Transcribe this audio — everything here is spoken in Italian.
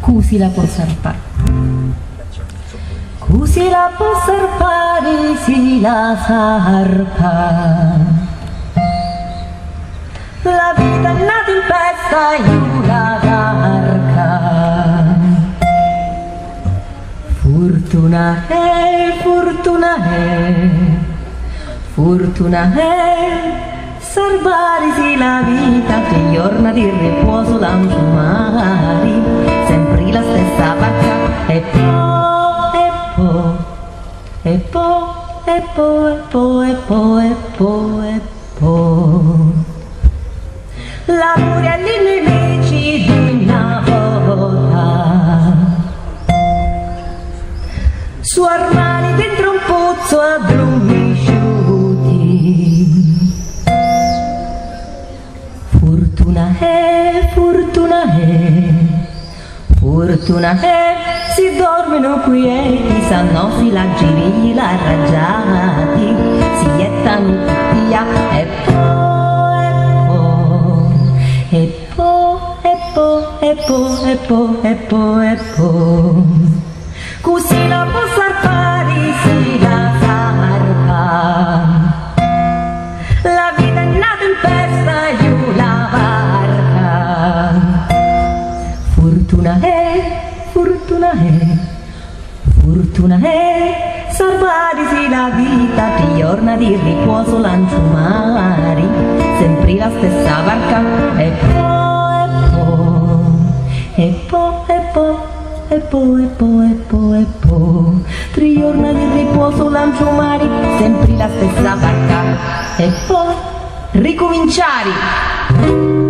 così la può salvare. Così la può salvare, si la salva. La vita è nata in festa, io la carca. Fortuna è, salvarsi la vita, che giorna di riposo lanciumari, sempre la stessa barca, e po'. L'amore agli nemici di una volta, su armani dentro un pozzo a brumisciuti. Fortuna è, si dormono quieti, sanno filaggi vila raggiati, si iettano tutti a e po'. Così la può salvare, si la salva. La vita è nata in festa, io la barca. Fortuna è, salvarsi la vita, che giorna di riposo lanciumari, sempre la stessa barca, e po', 3 giorni di riposo lanciumari, sempre la stessa barca, e poi ricominciare.